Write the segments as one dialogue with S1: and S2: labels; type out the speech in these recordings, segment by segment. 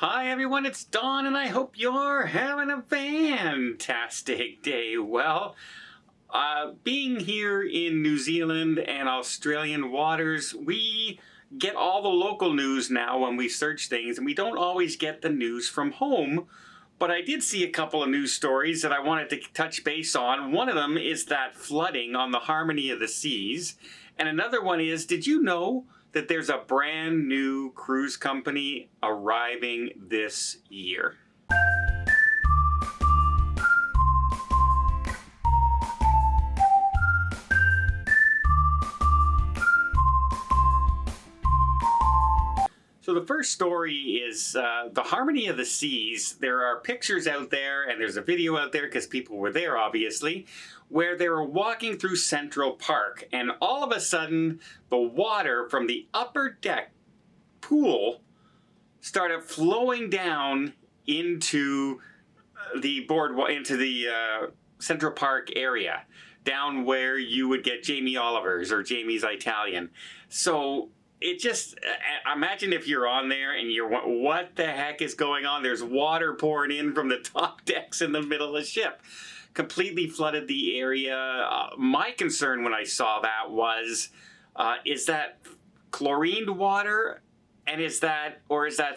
S1: Hi everyone, it's Don and I hope you're having a fantastic day. Well, being here in New Zealand and Australian waters, we get all the local news now when we search things, and we don't always get the news from home. But I did see a couple of news stories that I wanted to touch base on. One of them is that flooding on the Harmony of the Seas. And another one is, did you know that there's a brand new cruise company arriving this year? So the first story is the Harmony of the Seas. There are pictures out there and there's a video out there because people were there obviously, where they were walking through Central Park, and all of a sudden the water from the upper deck pool started flowing down into the boardwalk, into the Central Park area, down where you would get Jamie Oliver's or Jamie's Italian. So it just, imagine if you're on there and you're, what the heck is going on? There's water pouring in from the top decks in the middle of the ship. Completely flooded the area. My concern when I saw that was, is that chlorined water? And is that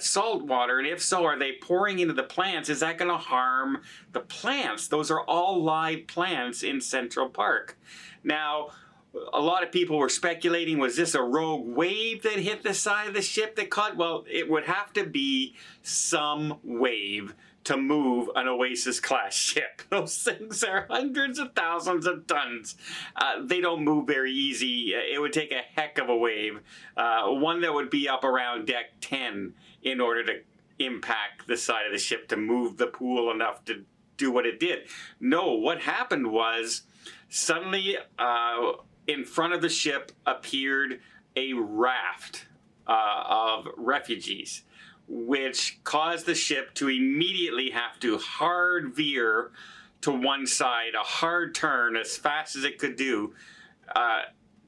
S1: salt water? And if so, are they pouring into the plants? Is that going to harm the plants? Those are all live plants in Central Park. Now, a lot of people were speculating, was this a rogue wave that hit the side of the ship that caught? Well, it would have to be some wave to move an Oasis-class ship. Those things are hundreds of thousands of tons. They don't move very easy. It would take a heck of a wave. One that would be up around deck 10 in order to impact the side of the ship to move the pool enough to do what it did. No, what happened was suddenly in front of the ship appeared a raft of refugees, which caused the ship to immediately have to hard veer to one side, a hard turn as fast as it could do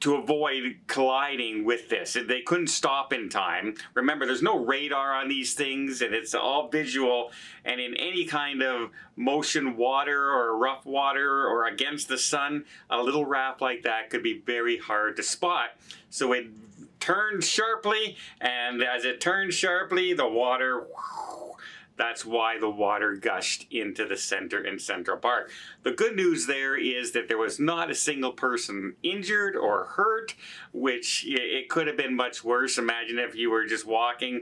S1: to avoid colliding with this. They couldn't stop in time. Remember, there's no radar on these things, and it's all visual, and in any kind of motion water or rough water or against the sun, a little raft like that could be very hard to spot. So it turned sharply, and as it turned sharply, the water, that's why the water gushed into the center in Central Park. The good news there is that there was not a single person injured or hurt, which it could have been much worse. Imagine if you were just walking,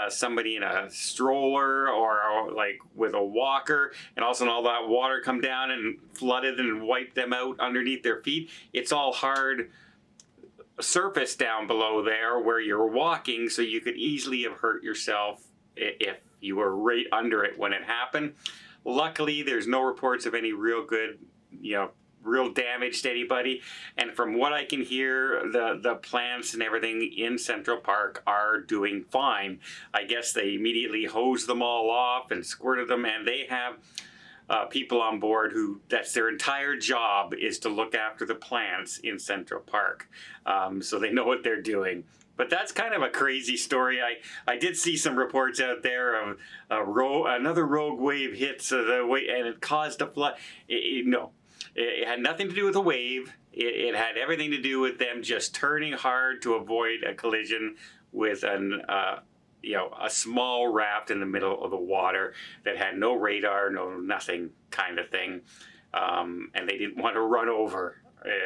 S1: somebody in a stroller or like with a walker, and all of a sudden all that water come down and flooded and wiped them out underneath their feet. It's all hard surface down below there where you're walking, so you could easily have hurt yourself if you were right under it when it happened. Luckily, there's no reports of any real damage to anybody. And from what I can hear, the plants and everything in Central Park are doing fine. I guess they immediately hosed them all off and squirted them, and they have people on board who, that's their entire job, is to look after the plants in Central Park. So they know what they're doing. But that's kind of a crazy story. I did see some reports out there of another rogue wave hits and it caused a flood. No, it had nothing to do with a wave. It had everything to do with them just turning hard to avoid a collision with a small raft in the middle of the water that had no radar, nothing kind of thing. And they didn't want to run over,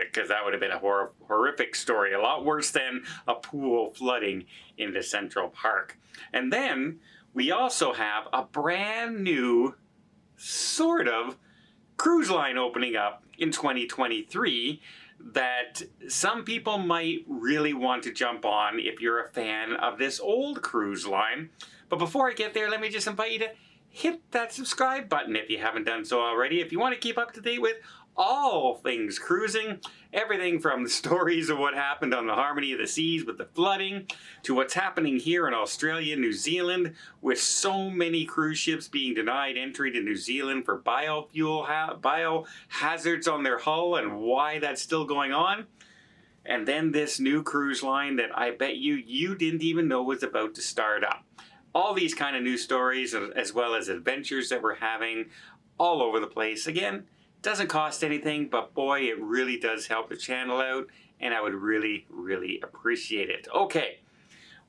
S1: because that would have been a horrific story, a lot worse than a pool flooding into Central Park. And then we also have a brand new sort of cruise line opening up in 2023 that some people might really want to jump on if you're a fan of this old cruise line. But before I get there, let me just invite you to hit that subscribe button if you haven't done so already. If you want to keep up to date with all things cruising, everything from the stories of what happened on the Harmony of the Seas with the flooding, to what's happening here in Australia, New Zealand, with so many cruise ships being denied entry to New Zealand for biofuel, biohazards on their hull, and why that's still going on. And then this new cruise line that I bet you didn't even know was about to start up. all these kind of news stories as well as adventures that we're having all over the place. Again, doesn't cost anything, but boy, it really does help the channel out, and I would really, really appreciate it. Okay,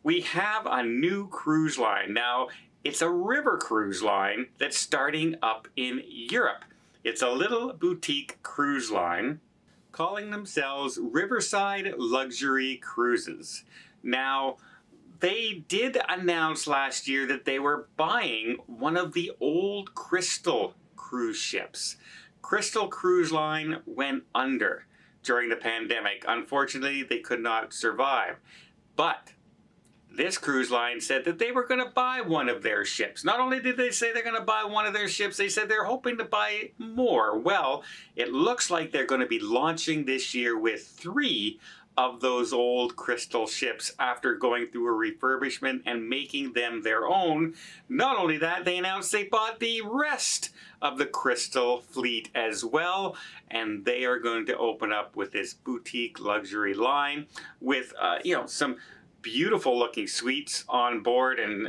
S1: we have a new cruise line. Now, it's a river cruise line that's starting up in Europe. It's a little boutique cruise line calling themselves Riverside Luxury Cruises. Now, they did announce last year that they were buying one of the old Crystal cruise ships. Crystal Cruise Line went under during the pandemic. Unfortunately, they could not survive. But this cruise line said that they were going to buy one of their ships. Not only did they say they're going to buy one of their ships, they said they're hoping to buy more. Well, it looks like they're going to be launching this year with 3 of those old Crystal ships after going through a refurbishment and making them their own. Not only that, they announced they bought the rest of the Crystal fleet as well, and they are going to open up with this boutique luxury line with some beautiful looking suites on board and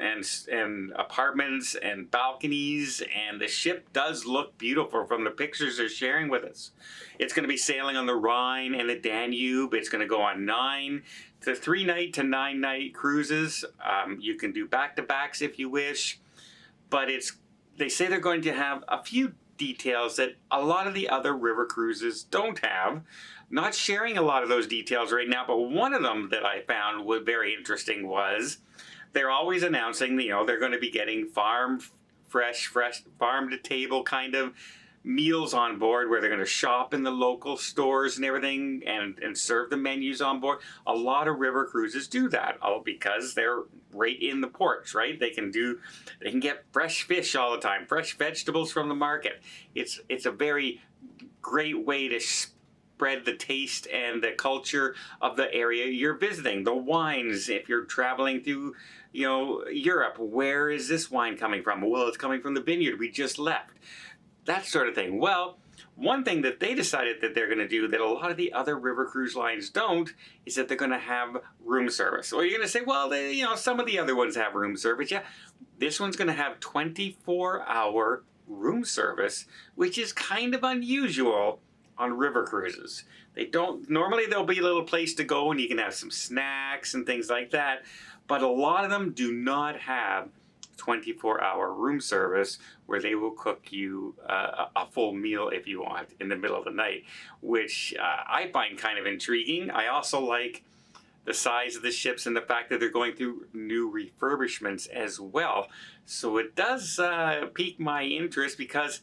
S1: apartments and balconies, and the ship does look beautiful from the pictures they're sharing with us. It's going to be sailing on the Rhine and the Danube. It's going to go on 3-night to 9-night cruises. You can do back-to-backs if you wish, but they say they're going to have a few details that a lot of the other river cruises don't have. Not sharing a lot of those details right now, but one of them that I found was very interesting was they're always announcing, they're going to be getting fresh farm to table kind of meals on board where they're going to shop in the local stores and everything and serve the menus on board. A lot of river cruises do that because they're right in the ports, right? They can get fresh fish all the time, fresh vegetables from the market. It's a very great way to spread the taste and the culture of the area you're visiting. The wines, if you're traveling through Europe, where is this wine coming from? Well, it's coming from the vineyard we just left. That sort of thing. Well, one thing that they decided that they're going to do that a lot of the other river cruise lines don't is that they're going to have room service. Well, you're going to say, well, some of the other ones have room service. Yeah, this one's going to have 24-hour room service, which is kind of unusual on river cruises. Normally there'll be a little place to go and you can have some snacks and things like that, but a lot of them do not have 24-hour room service where they will cook you a full meal if you want in the middle of the night, which I find kind of intriguing. I also like the size of the ships and the fact that they're going through new refurbishments as well. So it does pique my interest because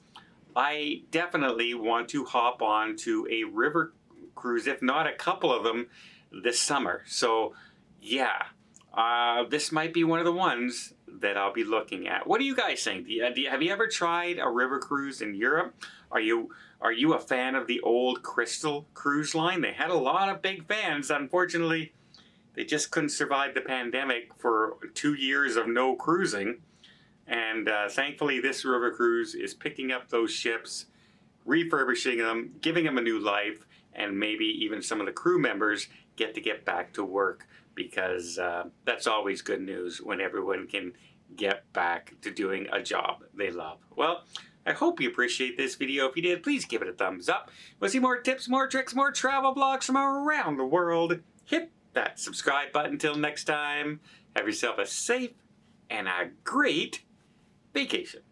S1: I definitely want to hop on to a river cruise, if not a couple of them, this summer. So yeah, this might be one of the ones that I'll be looking at. What do you guys think? Have you ever tried a river cruise in Europe? Are you a fan of the old Crystal cruise line? They had a lot of big fans. Unfortunately, they just couldn't survive the pandemic for 2 years of no cruising. And thankfully, this river cruise is picking up those ships, refurbishing them, giving them a new life, and maybe even some of the crew members get back to work, because that's always good news when everyone can get back to doing a job they love. Well, I hope you appreciate this video. If you did, please give it a thumbs up. Want to see more tips, more tricks, more travel vlogs from around the world? Hit that subscribe button. Until next time, have yourself a safe and a great vacation.